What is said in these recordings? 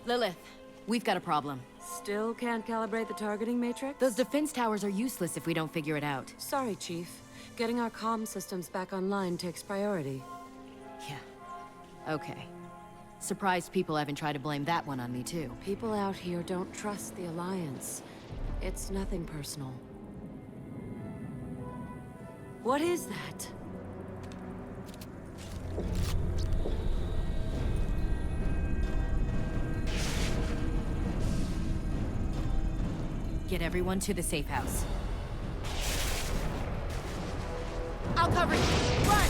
Lilith, we've got a problem. Still can't calibrate the targeting matrix? Those defense towers are useless if we don't figure it out. Sorry, Chief. Getting our comm systems back online takes priority. Yeah. Okay. Surprised people haven't tried to blame that one on me, too. People out here don't trust the Alliance. It's nothing personal. What is that? Get everyone to the safe house. I'll cover you. Run!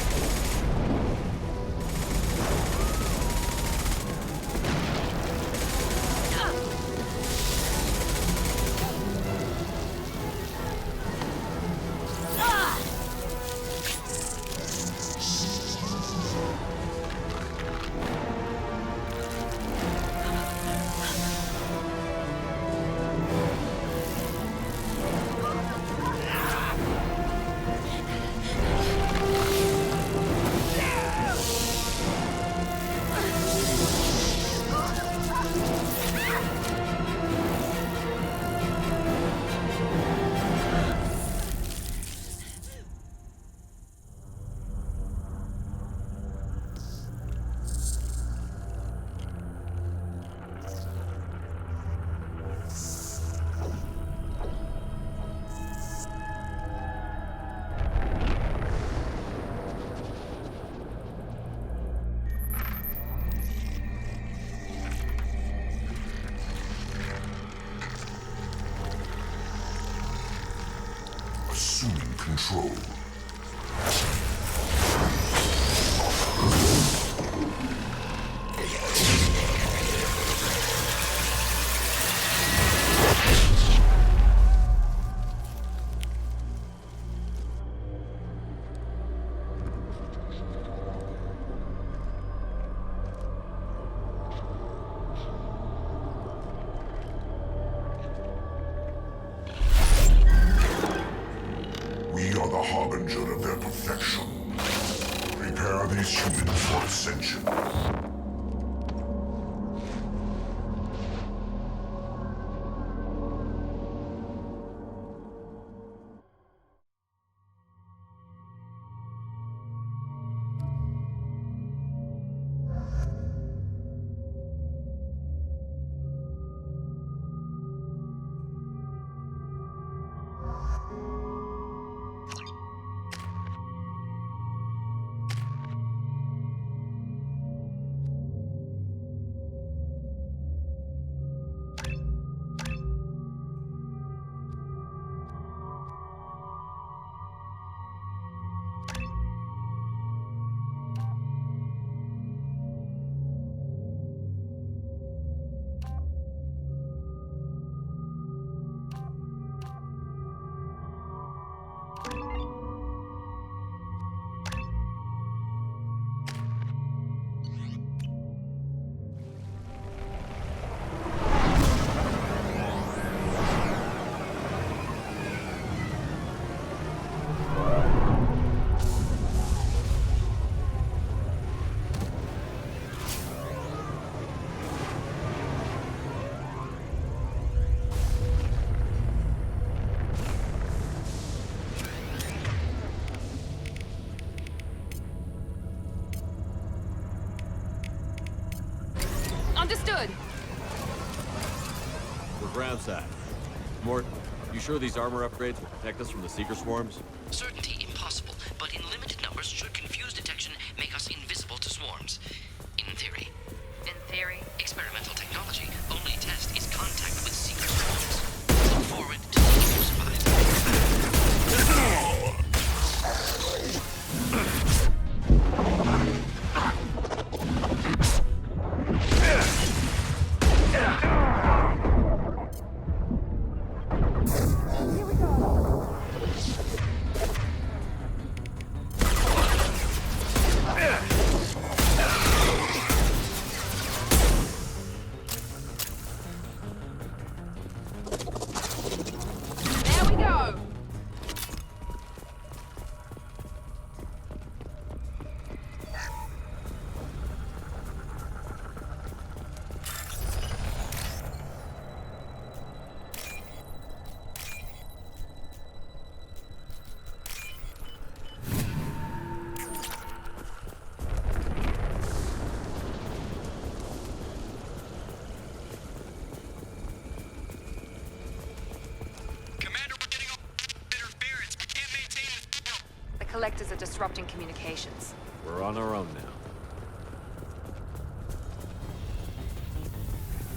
Assuming control. We are the harbinger of their perfection. Prepare these humans for ascension. Understood! We're ground at. Mort, you sure these armor upgrades will protect us from the Seeker swarms? Certainty impossible, but in limited numbers should confuse detection, make us invisible to swarms. In theory. In theory? Experimental technology. Only test is contact with Seeker swarms. Look forward to seeing you survive. collectors are disrupting communications. We're on our own now.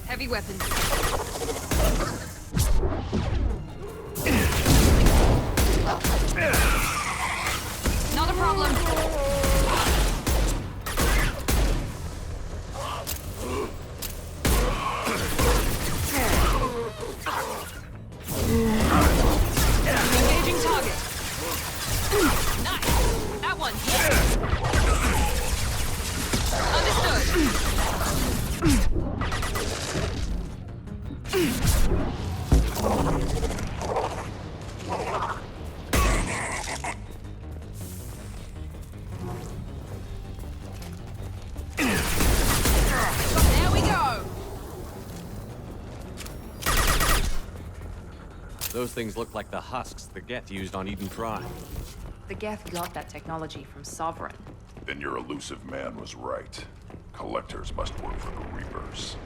Heavy weapons. Not a problem. Engaging target. Nice. That one hit. There we go. Those things look like the husks the Geth used on Eden Prime. The Geth got that technology from Sovereign. Then your elusive man was right. Collectors must work for the Reapers.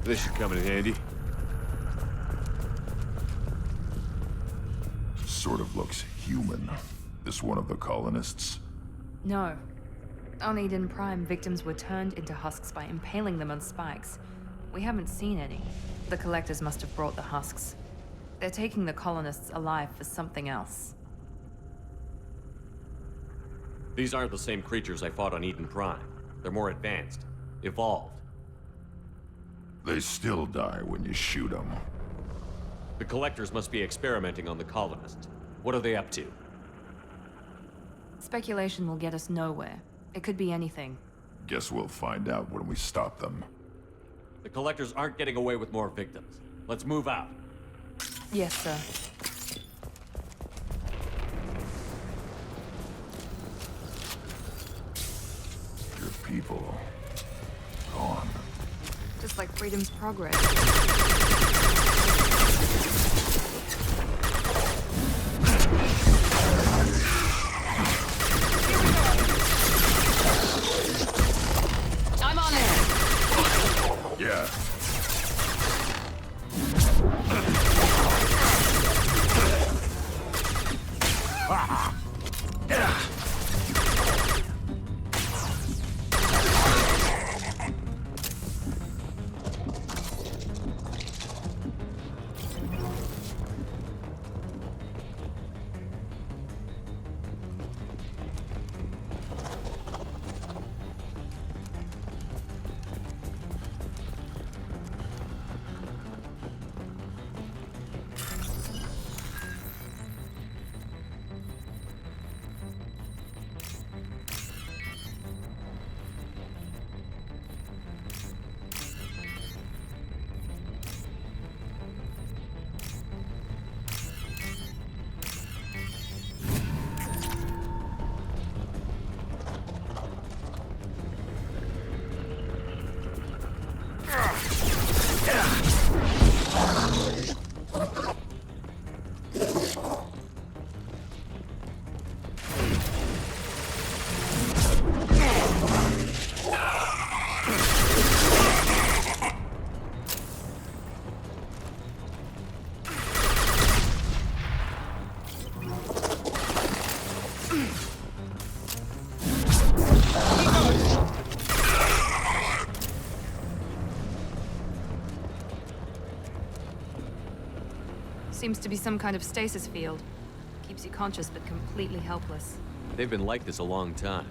This should come in handy. Sort of looks human. This one of the colonists? No. On Eden Prime, victims were turned into husks by impaling them on spikes. We haven't seen any. The collectors must have brought the husks. They're taking the colonists alive for something else. These aren't the same creatures I fought on Eden Prime. They're more advanced. Evolved. They still die when you shoot them. The collectors must be experimenting on the colonists. What are they up to? Speculation will get us nowhere. It could be anything. Guess we'll find out when we stop them. The collectors aren't getting away with more victims. Let's move out. Yes, sir. Your people... gone. Just like freedom's progress. I'm on it! Yeah. Seems to be some kind of stasis field. Keeps you conscious but completely helpless. They've been like this a long time.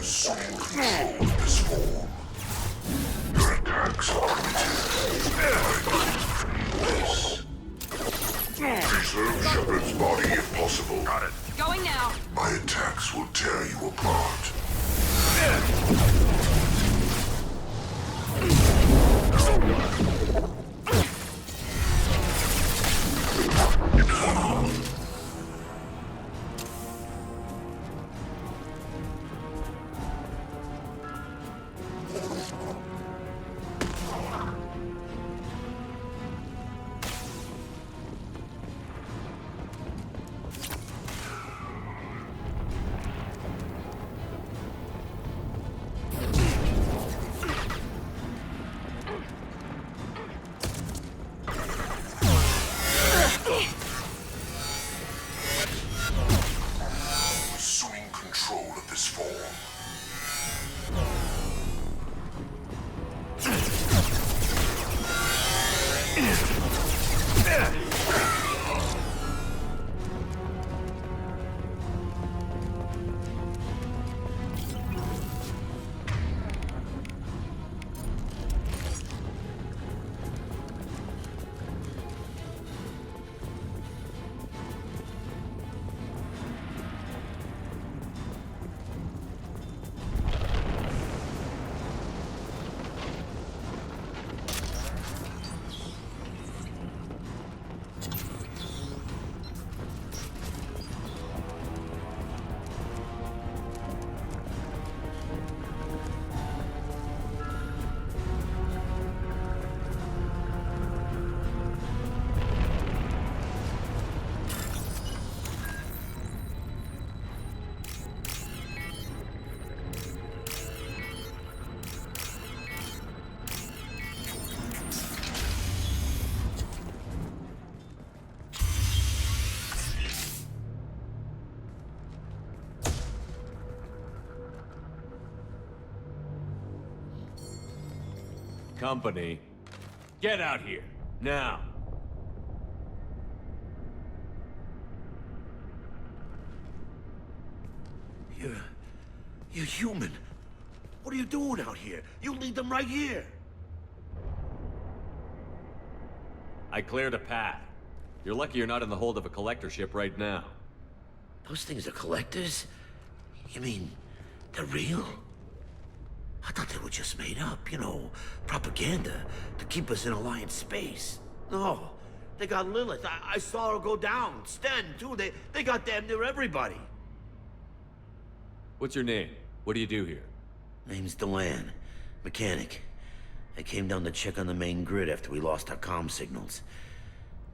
Assuming control of this form. Your attacks are limited. Preserve Shepard's body if possible. Got it. Going now! My attacks will tear you apart. Assuming control of this form. Company, get out here, now. You're human. What are you doing out here? You lead them right here. I cleared a path. You're lucky you're not in the hold of a collector ship right now. Those things are collectors? You mean, they're real? I thought they were just made up, you know, propaganda to keep us in Alliance space. No, they got Lilith. I saw her go down. Sten, too. They got damn near everybody. What's your name? What do you do here? Name's Delan, mechanic. I came down to check on the main grid after we lost our comm signals.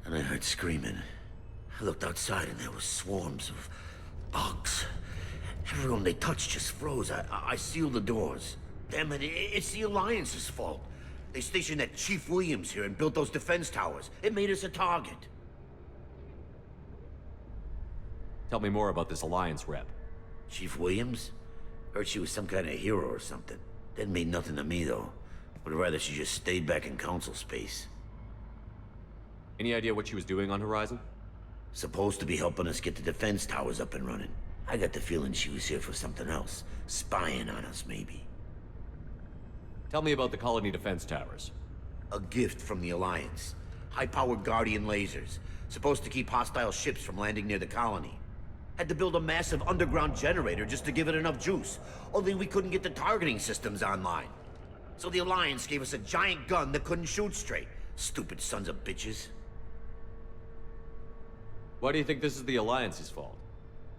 And I heard screaming. I looked outside and there was swarms of bugs. Everyone they touched just froze. I sealed the doors. Damn it, it's the Alliance's fault. They stationed that Chief Williams here and built those defense towers. It made us a target. Tell me more about this Alliance rep. Chief Williams? Heard she was some kind of hero or something. Didn't mean nothing to me, though. Would rather she just stayed back in Council space. Any idea what she was doing on Horizon? Supposed to be helping us get the defense towers up and running. I got the feeling she was here for something else. Spying on us, maybe. Tell me about the colony defense towers. A gift from the Alliance. High-powered Guardian lasers. Supposed to keep hostile ships from landing near the colony. Had to build a massive underground generator just to give it enough juice. Only we couldn't get the targeting systems online. So the Alliance gave us a giant gun that couldn't shoot straight. Stupid sons of bitches. Why do you think this is the Alliance's fault?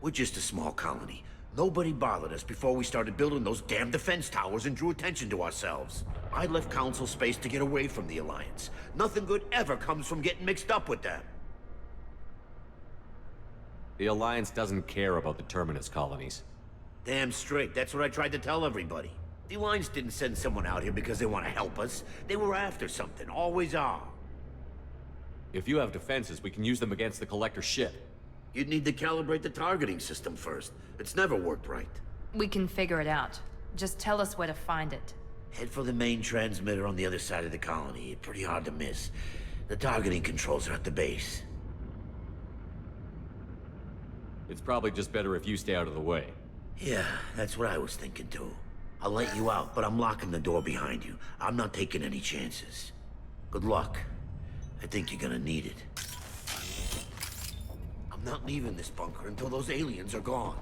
We're just a small colony. Nobody bothered us before we started building those damn defense towers and drew attention to ourselves. I left Council space to get away from the Alliance. Nothing good ever comes from getting mixed up with them. The Alliance doesn't care about the Terminus colonies. Damn straight, that's what I tried to tell everybody. The Alliance didn't send someone out here because they want to help us. They were after something, always are. If you have defenses, we can use them against the Collector ship. You'd need to calibrate the targeting system first. It's never worked right. We can figure it out. Just tell us where to find it. Head for the main transmitter on the other side of the colony. Pretty hard to miss. The targeting controls are at the base. It's probably just better if you stay out of the way. Yeah, that's what I was thinking too. I'll let you out, but I'm locking the door behind you. I'm not taking any chances. Good luck. I think you're gonna need it. I'm not leaving this bunker until those aliens are gone.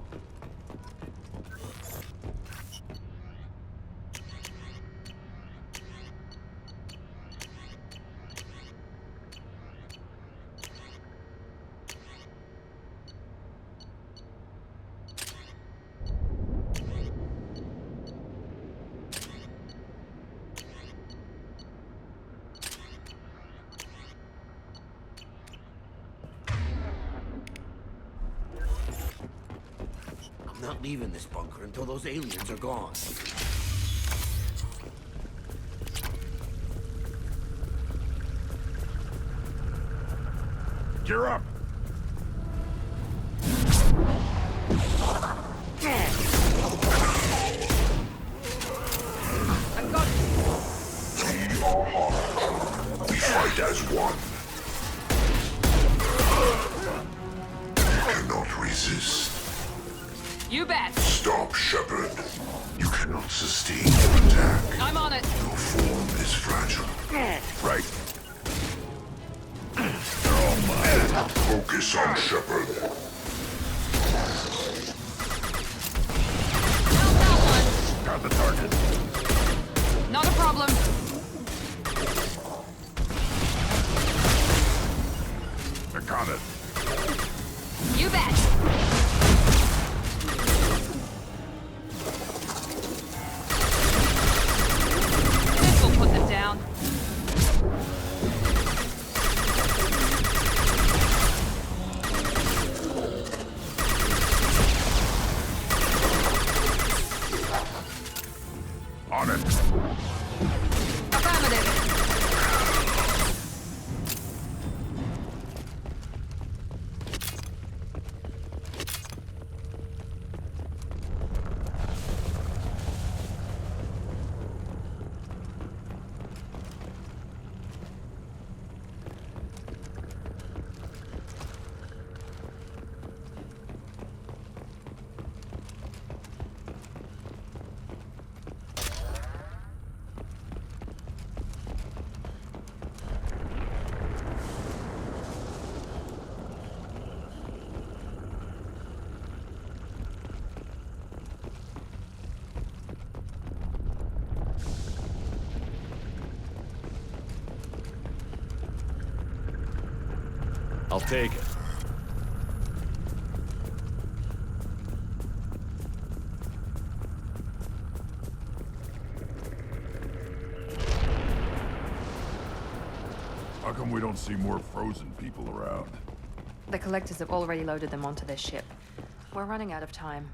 I'm not leaving this bunker until those aliens are gone. Gear up! I've got it. We are Harbinger. We fight as one. You cannot resist. You bet. Stop, Shepard. You cannot sustain an attack. I'm on it. Your form is fragile. Right. They're all mine. Focus on Shepard. Got the target. Not a problem. I got it. You bet. This will put them down. On it. Affirmative. I'll take it. How come we don't see more frozen people around? The collectors have already loaded them onto their ship. We're running out of time.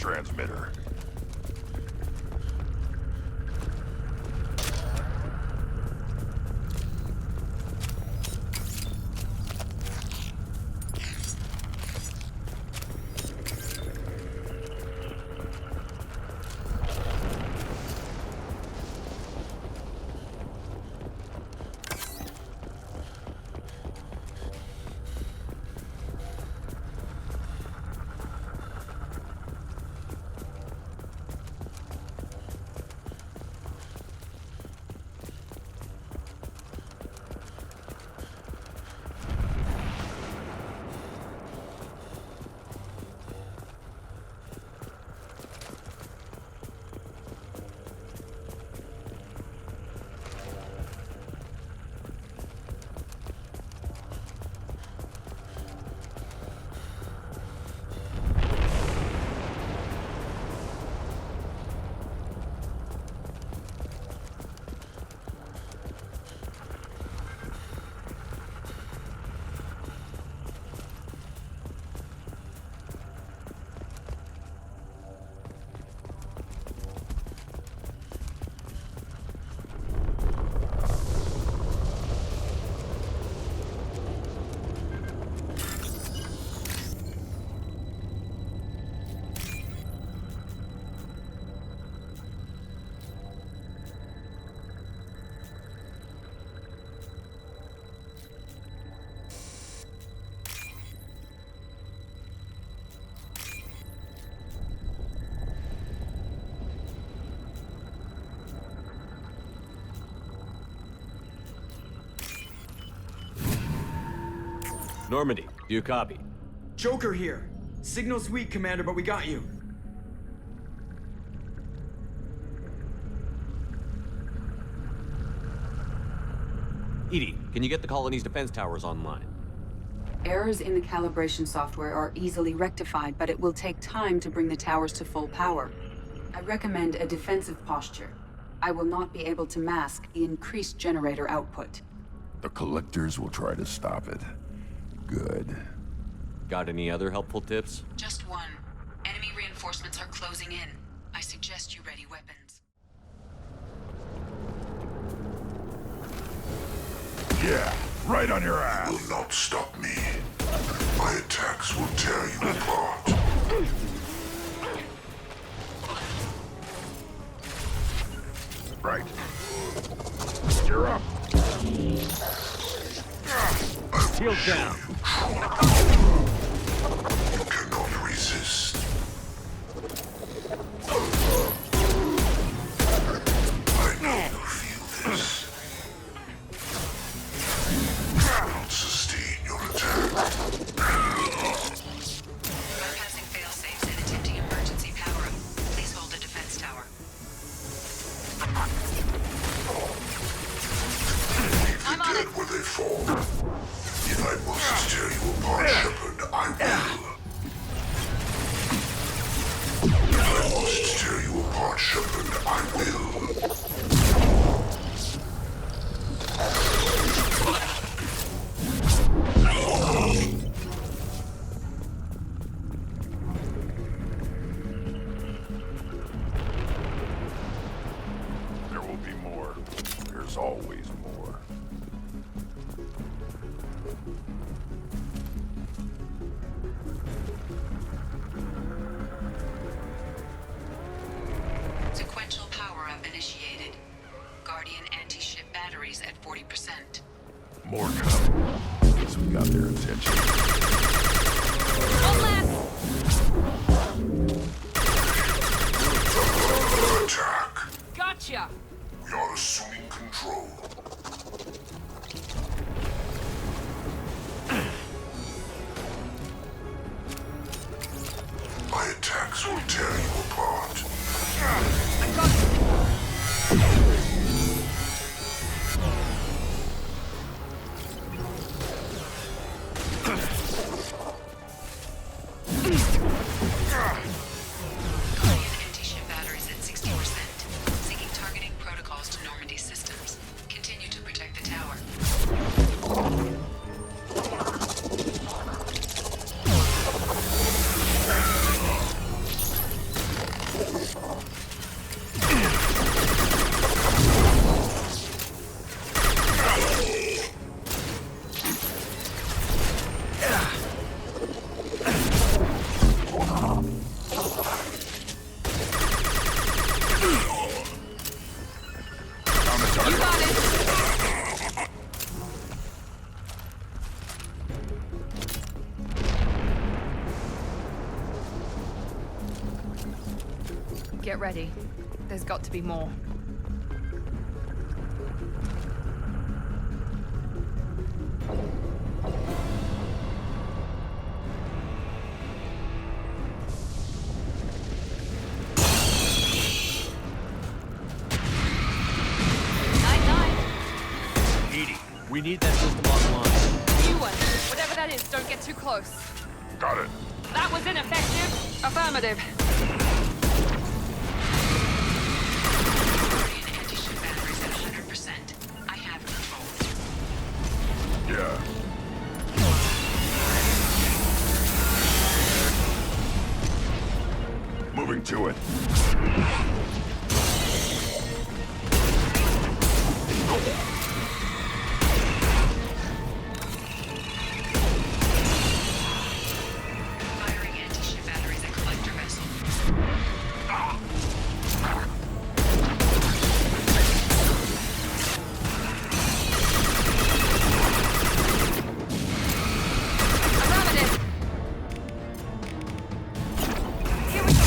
transmitter. Normandy, do you copy? Joker here. Signal's weak, Commander, but we got you. Edie, can you get the colony's defense towers online? Errors in the calibration software are easily rectified, but it will take time to bring the towers to full power. I recommend a defensive posture. I will not be able to mask the increased generator output. The collectors will try to stop it. Good. Got any other helpful tips? Just one. Enemy reinforcements are closing in. I suggest you ready weapons. Yeah, right on your ass. Will not stop me. My attacks will tear you apart. Right. You're up. Shield down. You cannot resist. I know you feel this. You cannot sustain your attack. Bypassing failsafes and attempting emergency power-up. Please hold the defense tower. Leave them dead where they fall. If I must tear you apart, Shepard, I will. If I must tear you apart, Shepard, I will. There will be more. There's always more. Sequential power-up initiated. Guardian anti-ship batteries at 40%. More coming. Guess we got their attention. Attack. Gotcha! We are assuming control. My attacks will tear you apart. Guardian anti-ship batteries at 60%. Seeking targeting protocols to Normandy systems. Continue to protect the tower. Get ready. There's got to be more. Edie, we need that system offline. New one. Whatever that is, don't get too close. Got it. That was ineffective. Affirmative. Guardian anti-ship batteries at 100%. I have control. Yeah. Moving to it. Firing anti-ship batteries at collector vessel. Affirmative. Here we go.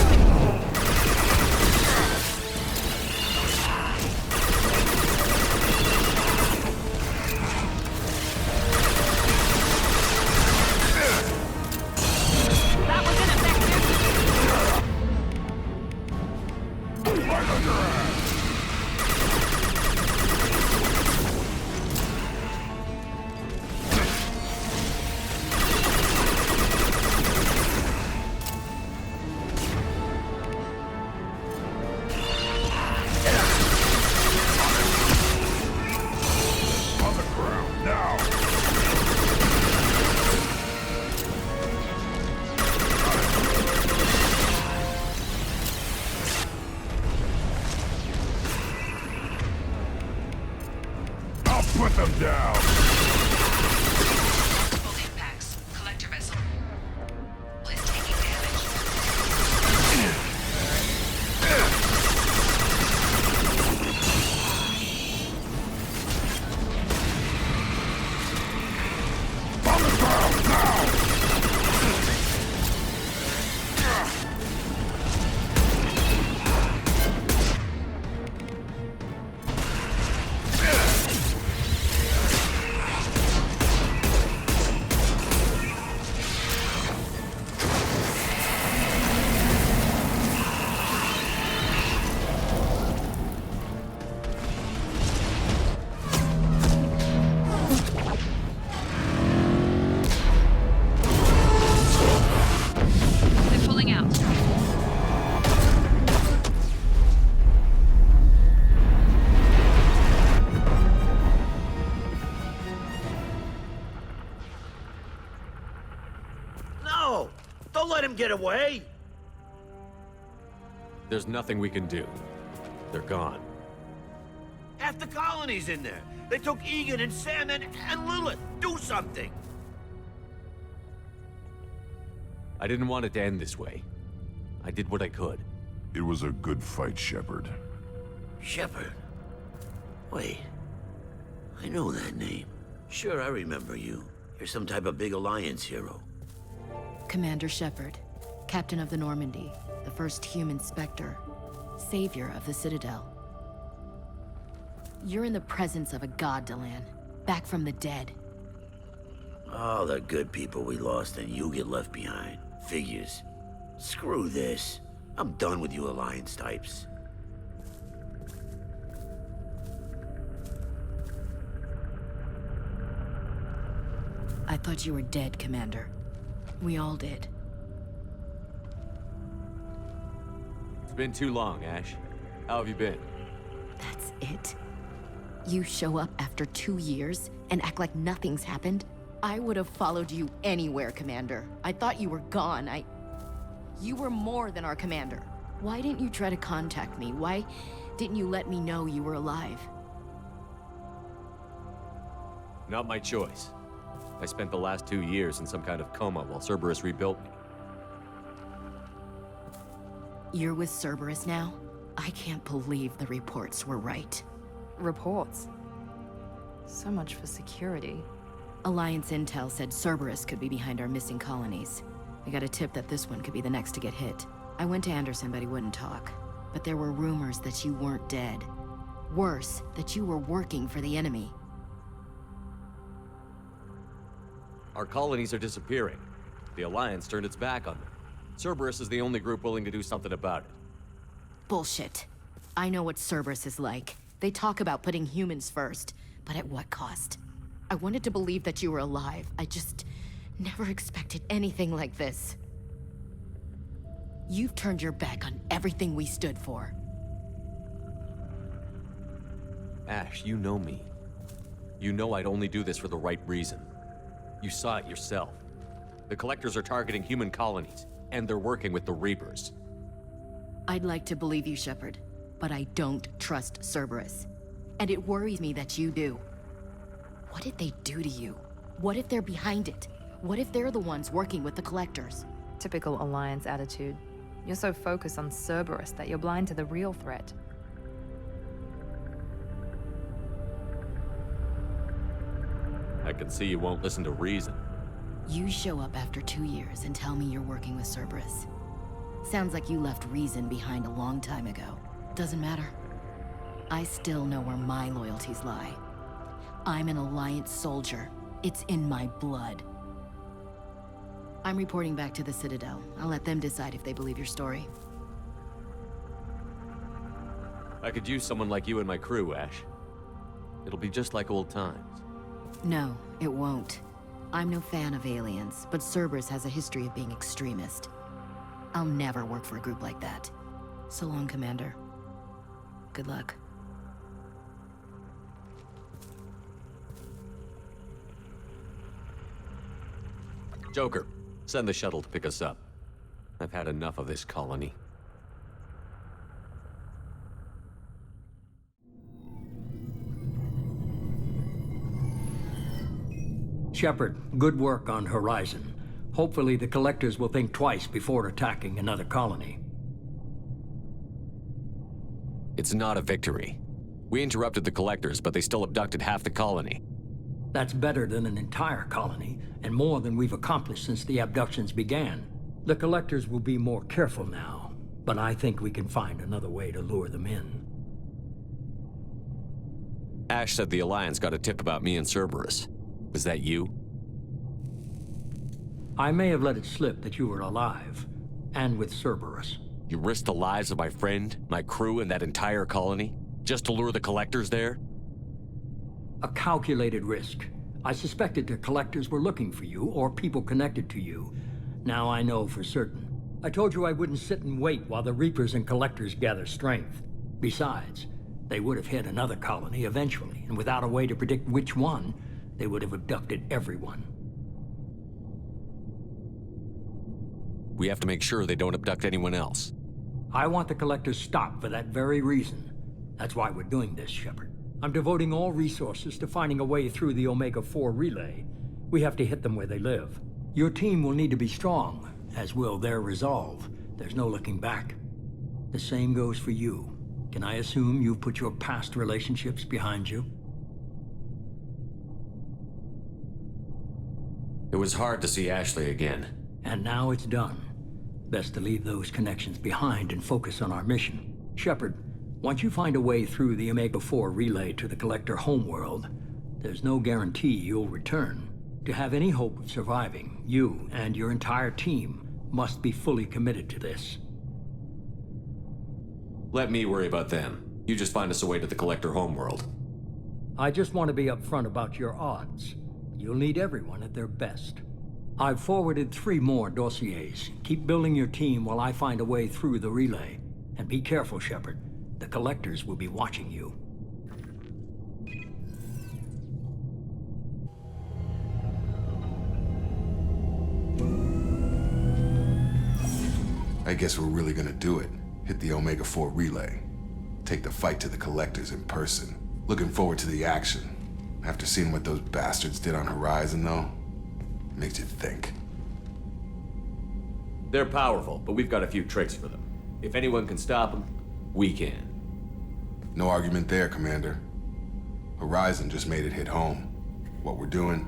them down! Multiple impacts. Collector vessel is taking damage. On the ground, now! They're pulling out. No! Don't let him get away! There's nothing we can do. They're gone. Half the colony's in there. They took Egan and Sam and Lilith. Do something! I didn't want it to end this way. I did what I could. It was a good fight, Shepard. Shepard? Wait. I know that name. Sure, I remember you. You're some type of big Alliance hero. Commander Shepard, Captain of the Normandy, the first human Spectre, savior of the Citadel. You're in the presence of a god, Delan, back from the dead. All the good people we lost and you get left behind. Figures. Screw this. I'm done with you Alliance types. I thought you were dead, Commander. We all did. It's been too long, Ash. How have you been? That's it? You show up after 2 years and act like nothing's happened? I would have followed you anywhere, Commander. I thought you were gone. You were more than our commander. Why didn't you try to contact me? Why didn't you let me know you were alive? Not my choice. I spent the last 2 years in some kind of coma while Cerberus rebuilt me. You're with Cerberus now? I can't believe the reports were right. Reports? So much for security. Alliance intel said Cerberus could be behind our missing colonies. I got a tip that this one could be the next to get hit. I went to Anderson, but he wouldn't talk. But there were rumors that you weren't dead. Worse, that you were working for the enemy. Our colonies are disappearing. The Alliance turned its back on them. Cerberus is the only group willing to do something about it. Bullshit. I know what Cerberus is like. They talk about putting humans first, but at what cost? I wanted to believe that you were alive. I just never expected anything like this. You've turned your back on everything we stood for. Ash, you know me. You know I'd only do this for the right reason. You saw it yourself. The Collectors are targeting human colonies, and they're working with the Reapers. I'd like to believe you, Shepard, but I don't trust Cerberus. And it worries me that you do. What did they do to you? What if they're behind it? What if they're the ones working with the Collectors? Typical Alliance attitude. You're so focused on Cerberus that you're blind to the real threat. I can see you won't listen to reason. You show up after 2 years and tell me you're working with Cerberus. Sounds like you left reason behind a long time ago. Doesn't matter. I still know where my loyalties lie. I'm an Alliance soldier. It's in my blood. I'm reporting back to the Citadel. I'll let them decide if they believe your story. I could use someone like you in my crew, Ash. It'll be just like old times. No, it won't. I'm no fan of aliens, but Cerberus has a history of being extremist. I'll never work for a group like that. So long, Commander. Good luck. Joker, send the shuttle to pick us up. I've had enough of this colony. Shepard, good work on Horizon. Hopefully the Collectors will think twice before attacking another colony. It's not a victory. We interrupted the Collectors, but they still abducted half the colony. That's better than an entire colony, and more than we've accomplished since the abductions began. The Collectors will be more careful now, but I think we can find another way to lure them in. Ash said the Alliance got a tip about me and Cerberus. Was that you? I may have let it slip that you were alive, and with Cerberus. You risked the lives of my friend, my crew, and that entire colony? Just to lure the Collectors there? A calculated risk. I suspected the Collectors were looking for you, or people connected to you. Now I know for certain. I told you I wouldn't sit and wait while the Reapers and Collectors gather strength. Besides, they would have hit another colony eventually, and without a way to predict which one, they would have abducted everyone. We have to make sure they don't abduct anyone else. I want the Collectors stopped for that very reason. That's why we're doing this, Shepard. I'm devoting all resources to finding a way through the Omega-4 relay. We have to hit them where they live. Your team will need to be strong, as will their resolve. There's no looking back. The same goes for you. Can I assume you've put your past relationships behind you? It was hard to see Ashley again. And now it's done. Best to leave those connections behind and focus on our mission. Shepard, once you find a way through the Omega-4 relay to the Collector homeworld, there's no guarantee you'll return. To have any hope of surviving, you and your entire team must be fully committed to this. Let me worry about them. You just find us a way to the Collector homeworld. I just want to be upfront about your odds. You'll need everyone at their best. I've forwarded 3 more dossiers. Keep building your team while I find a way through the relay. And be careful, Shepard. The Collectors will be watching you. I guess we're really gonna do it. Hit the Omega-4 relay. Take the fight to the Collectors in person. Looking forward to the action. After seeing what those bastards did on Horizon, though, makes you think. They're powerful, but we've got a few tricks for them. If anyone can stop them, we can. No argument there, Commander. Horizon just made it hit home. What we're doing,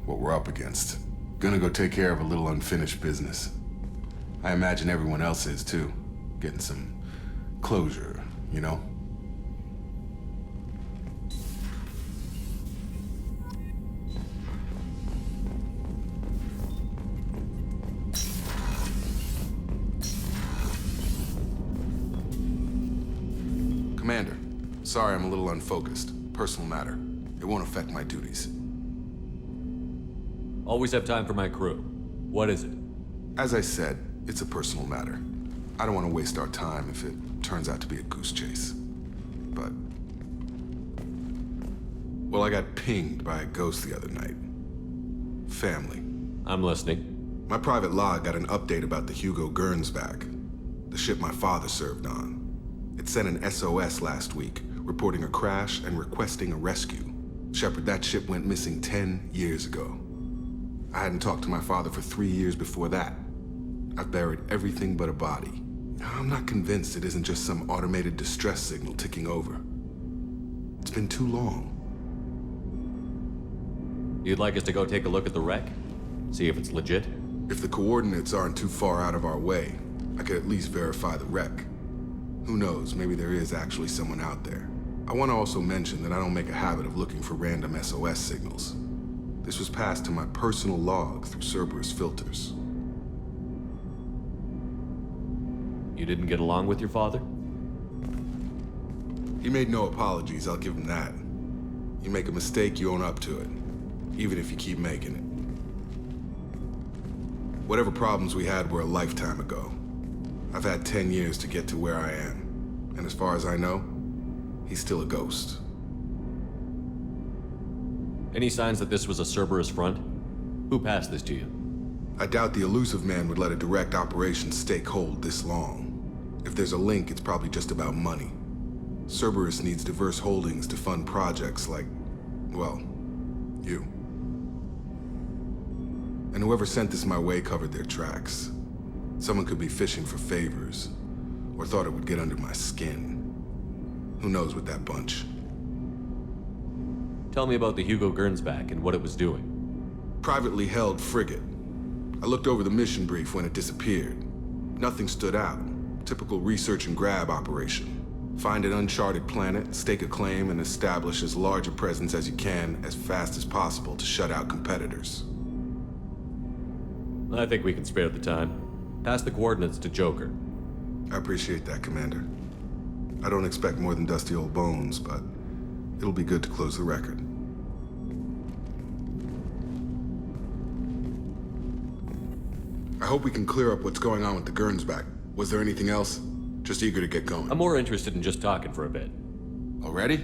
what we're up against. Gonna go take care of a little unfinished business. I imagine everyone else is, too. Getting some closure, you know? Commander, sorry I'm a little unfocused. Personal matter. It won't affect my duties. Always have time for my crew. What is it? As I said, it's a personal matter. I don't want to waste our time if it turns out to be a goose chase. But... well, I got pinged by a ghost the other night. Family. I'm listening. My private log got an update about the Hugo Gernsback, the ship my father served on. It sent an SOS last week, reporting a crash and requesting a rescue. Shepard, that ship went missing 10 years ago. I hadn't talked to my father for 3 years before that. I've buried everything but a body. I'm not convinced it isn't just some automated distress signal ticking over. It's been too long. You'd like us to go take a look at the wreck? See if it's legit? If the coordinates aren't too far out of our way, I could at least verify the wreck. Who knows, maybe there is actually someone out there. I want to also mention that I don't make a habit of looking for random SOS signals. This was passed to my personal log through Cerberus filters. You didn't get along with your father? He made no apologies, I'll give him that. You make a mistake, you own up to it. Even if you keep making it. Whatever problems we had were a lifetime ago. I've had 10 years to get to where I am. And as far as I know, he's still a ghost. Any signs that this was a Cerberus front? Who passed this to you? I doubt the elusive man would let a direct operation stake hold this long. If there's a link, it's probably just about money. Cerberus needs diverse holdings to fund projects like, well, you. 'Cause And whoever sent this my way covered their tracks. Someone could be fishing for favors, or thought it would get under my skin. Who knows with that bunch? Tell me about the Hugo Gernsback and what it was doing. Privately held frigate. I looked over the mission brief when it disappeared. Nothing stood out. Typical research and grab operation. Find an uncharted planet, stake a claim, and establish as large a presence as you can as fast as possible to shut out competitors. I think we can spare the time. Pass the coordinates to Joker. I appreciate that, Commander. I don't expect more than dusty old bones, but it'll be good to close the record. I hope we can clear up what's going on with the Gernsback. Was there anything else? Just eager to get going. I'm more interested in just talking for a bit. Already?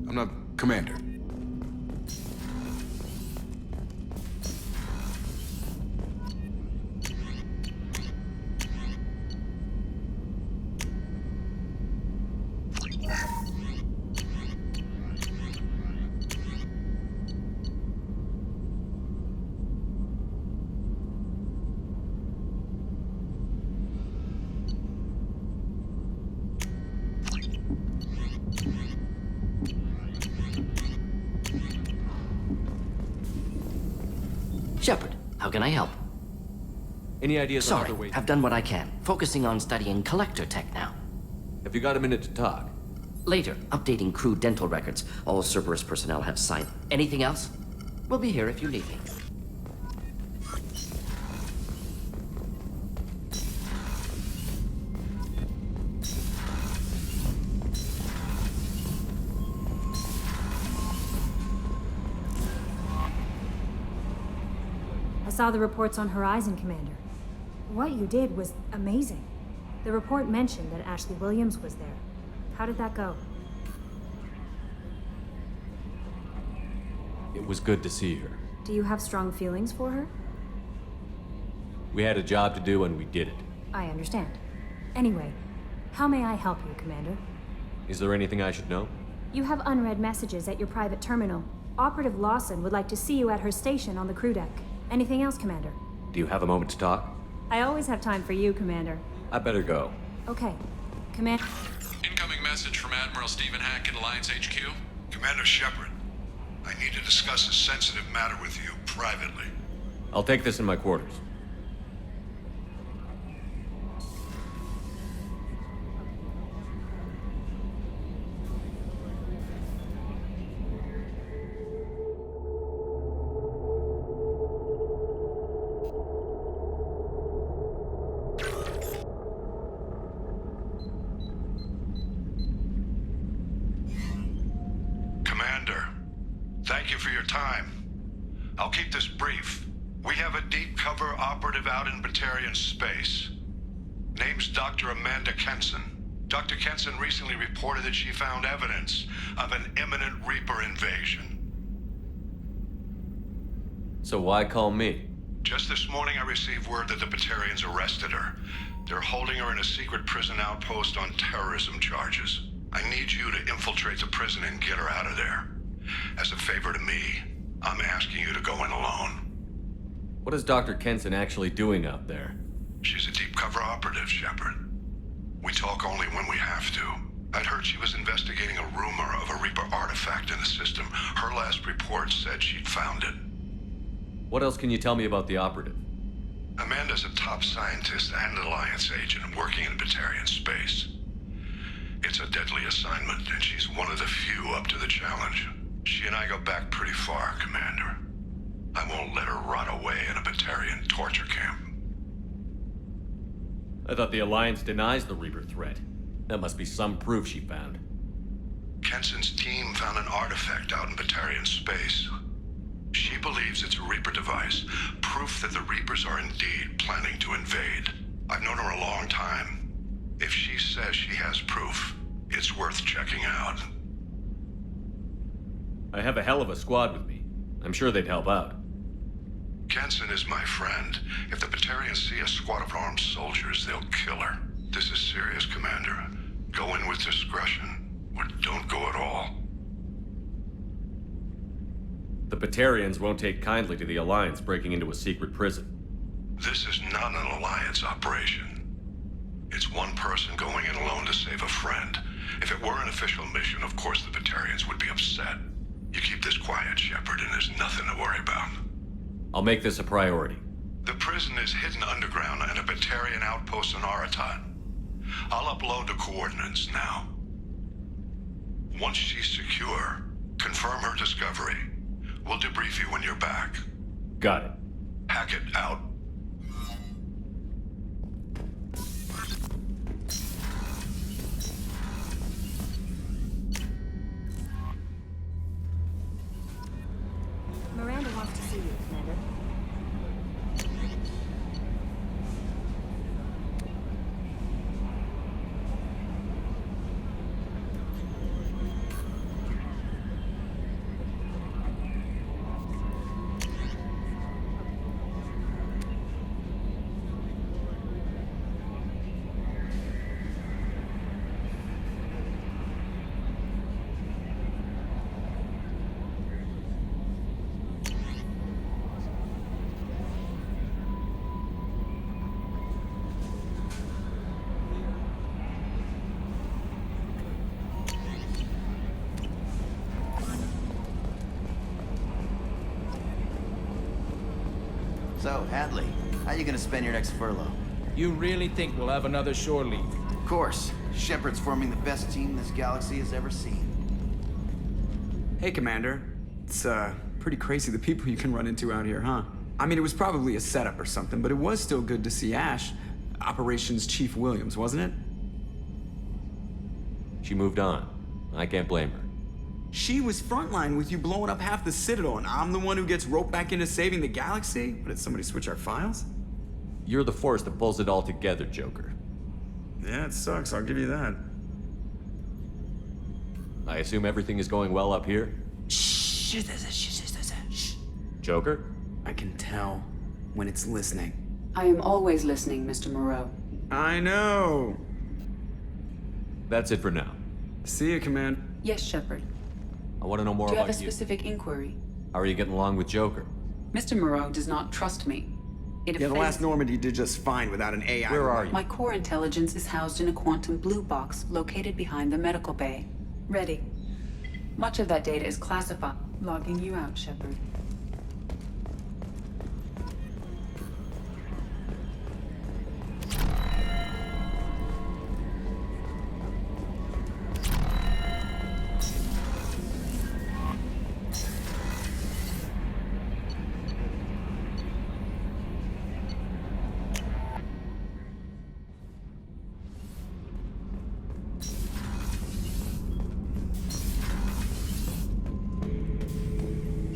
I'm not... Commander. Shepard, how can I help? Any ideas on Sorry, other ways? I've done what I can. Focusing on studying collector tech now. Have you got a minute to talk? Later, updating crew dental records. All Cerberus personnel have signed. Anything else? We'll be here if you need me. I saw the reports on Horizon, Commander. What you did was amazing. The report mentioned that Ashley Williams was there. How did that go? It was good to see her. Do you have strong feelings for her? We had a job to do and we did it. I understand. Anyway, how may I help you, Commander? Is there anything I should know? You have unread messages at your private terminal. Operative Lawson would like to see you at her station on the crew deck. Anything else, Commander? Do you have a moment to talk? I always have time for you, Commander. I better go. Okay. Command... Incoming message from Admiral Stephen Hackett, Alliance HQ. Commander Shepard, I need to discuss a sensitive matter with you privately. I'll take this in my quarters. Thank you for your time. I'll keep this brief. We have a deep cover operative out in Batarian space. Name's Dr. Amanda Kenson. Dr. Kenson recently reported that she found evidence of an imminent Reaper invasion. So why call me? Just this morning I received word that the Batarians arrested her. They're holding her in a secret prison outpost on terrorism charges. I need you to infiltrate the prison and get her out of there. As a favor to me, I'm asking you to go in alone. What is Dr. Kenson actually doing out there? She's a deep cover operative, Shepard. We talk only when we have to. I'd heard she was investigating a rumor of a Reaper artifact in the system. Her last report said she'd found it. What else can you tell me about the operative? Amanda's a top scientist and Alliance agent working in Batarian space. It's a deadly assignment, and she's one of the few up to the challenge. She and I go back pretty far, Commander. I won't let her rot away in a Batarian torture camp. I thought the Alliance denies the Reaper threat. That must be some proof she found. Kenson's team found an artifact out in Batarian space. She believes it's a Reaper device, proof that the Reapers are indeed planning to invade. I've known her a long time. If she says she has proof, it's worth checking out. I have a hell of a squad with me. I'm sure they'd help out. Kenson is my friend. If the Batarians see a squad of armed soldiers, they'll kill her. This is serious, Commander. Go in with discretion, or don't go at all. The Batarians won't take kindly to the Alliance breaking into a secret prison. This is not an Alliance operation. It's one person going in alone to save a friend. If it were an official mission, of course the Batarians would be upset. You keep this quiet, Shepard, and there's nothing to worry about. I'll make this a priority. The prison is hidden underground in a Batarian outpost in Aratat. I'll upload the coordinates now. Once she's secure, confirm her discovery. We'll debrief you when you're back. Got it. Hackett out. Miranda wants to see you, Commander. So, Hadley, how you gonna spend your next furlough? You really think we'll have another shore leave? Of course. Shepard's forming the best team this galaxy has ever seen. Hey, Commander. It's, pretty crazy the people you can run into out here, huh? I mean, it was probably a setup or something, but it was still good to see Ash. Operations Chief Williams, wasn't it? She moved on. I can't blame her. She was frontline with you blowing up half the Citadel, and I'm the one who gets roped back into saving the galaxy? But did somebody switch our files? You're the force that pulls it all together, Joker. Yeah, it sucks, I'll give you that. I assume everything is going well up here? Shh. Joker? I can tell when it's listening. I am always listening, Mr. Moreau. I know. That's it for now. See you, Command. Yes, Shepard. I want to know more Do you about have a specific inquiry? How are you getting along with Joker? Mr. Moreau does not trust me. Yeah, the last Normandy did just fine without an AI. Where are you? My core intelligence is housed in a quantum blue box located behind the medical bay. Ready. Much of that data is classified. Logging you out, Shepard.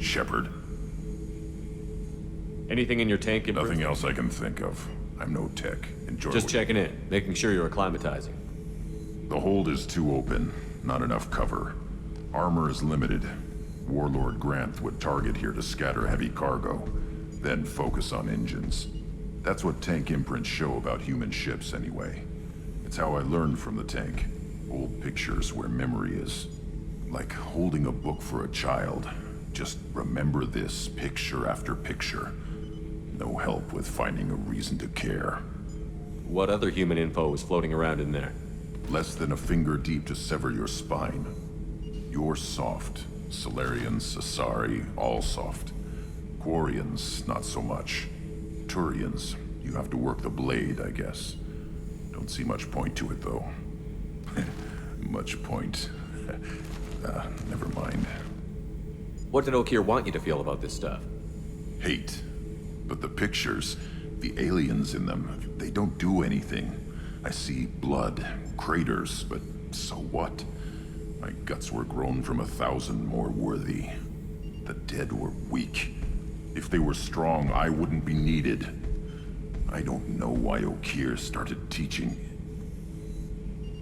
Shepard. Anything in your tank? Nothing else I can think of. I'm no tech. Enjoy. Just checking in, making sure you're acclimatizing. The hold is too open. Not enough cover. Armor is limited. Warlord Granth would target here to scatter heavy cargo, then focus on engines. That's what tank imprints show about human ships anyway. It's how I learned from the tank. Old pictures where memory is. Like holding a book for a child. Just remember this picture after picture. No help with finding a reason to care. What other human info is floating around in there? Less than a finger deep to sever your spine. You're soft. Solarians, Asari, all soft. Quarians, not so much. Turians, you have to work the blade, I guess. Don't see much point to it, though. Much point. Never mind. What did Okeer want you to feel about this stuff? Hate. But the pictures, the aliens in them, they don't do anything. I see blood, craters, but so what? My guts were grown from 1,000 more worthy. The dead were weak. If they were strong, I wouldn't be needed. I don't know why Okeer started teaching.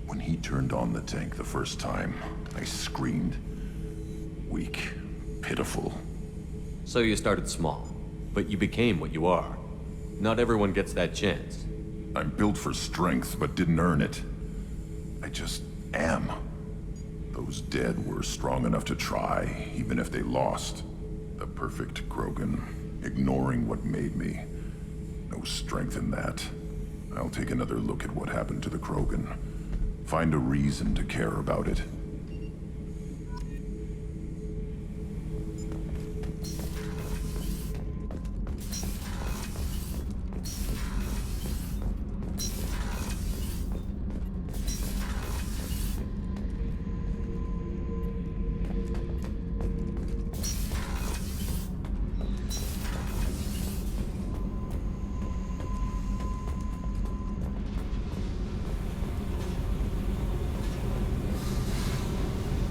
When he turned on the tank the first time, I screamed. Weak. Pitiful. So you started small, but you became what you are. Not everyone gets that chance. I'm built for strength, but didn't earn it. I just am. Those dead were strong enough to try, even if they lost. The perfect Krogan, ignoring what made me. No strength in that. I'll take another look at what happened to the Krogan. Find a reason to care about it.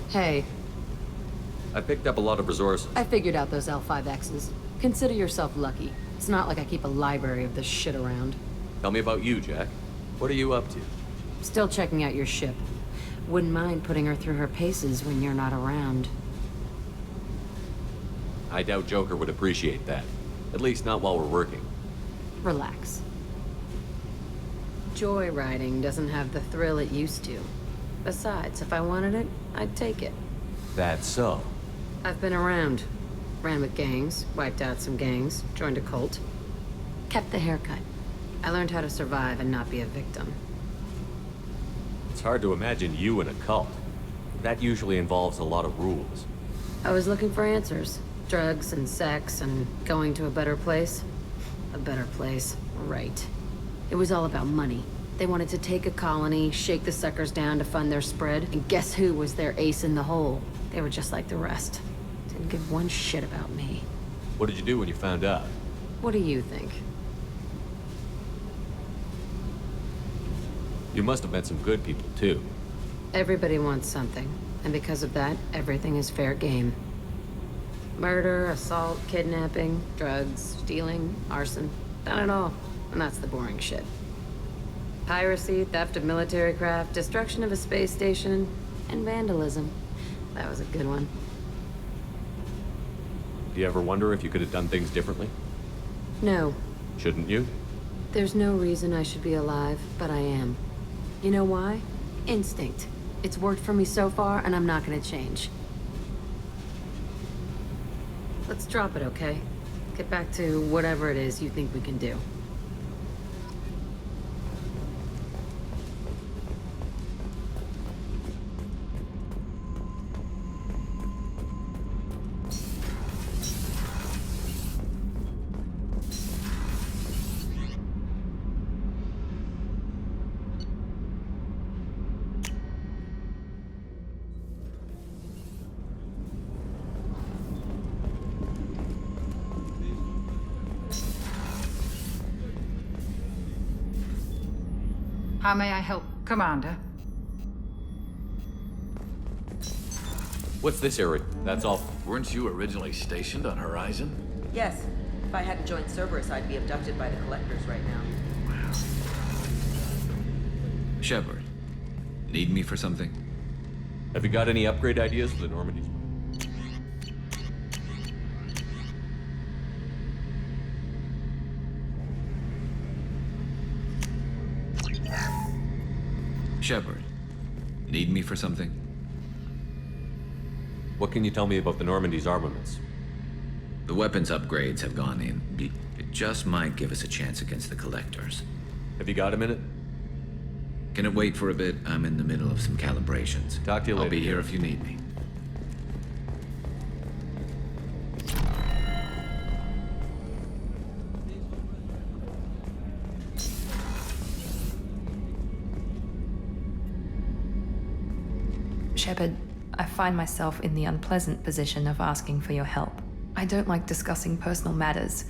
Hey, I picked up a lot of resources. I figured out those L5Xs. Consider yourself lucky. It's not like I keep a library of this shit around. Tell me about you, Jack. What are you up to? Still checking out your ship. Wouldn't mind putting her through her paces when you're not around. I doubt Joker would appreciate that. At least not while we're working. Relax. Joyriding doesn't have the thrill it used to. Besides, if I wanted it, I'd take it. That's so. I've been around. Ran with gangs, wiped out some gangs, joined a cult. Kept the haircut. I learned how to survive and not be a victim. It's hard to imagine you in a cult. That usually involves a lot of rules. I was looking for answers. Drugs and sex and going to a better place. A better place, right. It was all about money. They wanted to take a colony, shake the suckers down to fund their spread, and guess who was their ace in the hole? They were just like the rest. Didn't give one shit about me. What did you do when you found out? What do you think? You must have met some good people, too. Everybody wants something, and because of that, everything is fair game. Murder, assault, kidnapping, drugs, stealing, arson, done it all. And that's the boring shit. Piracy, theft of military craft, destruction of a space station, and vandalism. That was a good one. Do you ever wonder if you could have done things differently? No. Shouldn't you? There's no reason I should be alive, but I am. You know why? Instinct. It's worked for me so far, and I'm not gonna change. Let's drop it, okay? Get back to whatever it is you think we can do. How may I help, Commander? What's this area? That's all. Weren't you originally stationed on Horizon? Yes. If I hadn't joined Cerberus, I'd be abducted by the Collectors right now. Wow. Shepard, need me for something? Have you got any upgrade ideas for the Normandy's? Shepard, need me for something? What can you tell me about the Normandy's armaments? The weapons upgrades have gone in. It just might give us a chance against the Collectors. Have you got a minute? Can it wait for a bit? I'm in the middle of some calibrations. Talk to you later. I'll be here if you need me. Shepard, I find myself in the unpleasant position of asking for your help. I don't like discussing personal matters,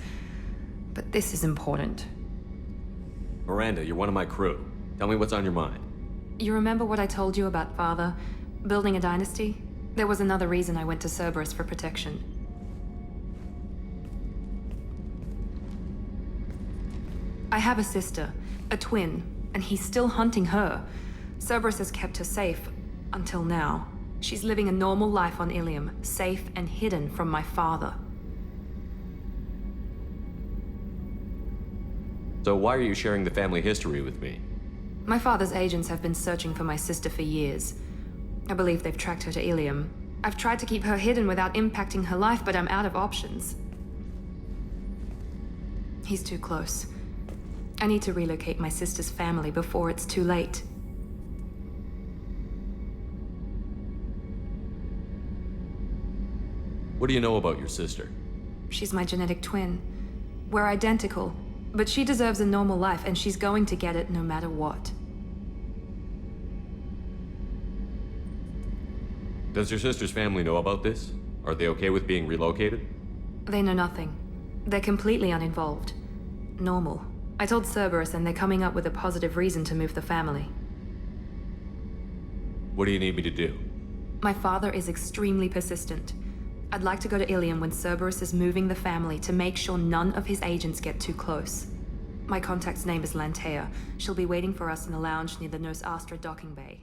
but this is important. Miranda, you're one of my crew. Tell me what's on your mind. You remember what I told you about Father? Building a dynasty? There was another reason I went to Cerberus for protection. I have a sister, a twin, and he's still hunting her. Cerberus has kept her safe. Until now. She's living a normal life on Ilium, safe and hidden from my father. So why are you sharing the family history with me? My father's agents have been searching for my sister for years. I believe they've tracked her to Ilium, I've tried to keep her hidden without impacting her life, but I'm out of options. He's too close. I need to relocate my sister's family before it's too late. What do you know about your sister? She's my genetic twin. We're identical, but she deserves a normal life, and she's going to get it no matter what. Does your sister's family know about this? Are they okay with being relocated? They know nothing. They're completely uninvolved. Normal. I told Cerberus, and they're coming up with a positive reason to move the family. What do you need me to do? My father is extremely persistent. I'd like to go to Ilium when Cerberus is moving the family to make sure none of his agents get too close. My contact's name is Lantea. She'll be waiting for us in a lounge near the Nos Astra docking bay.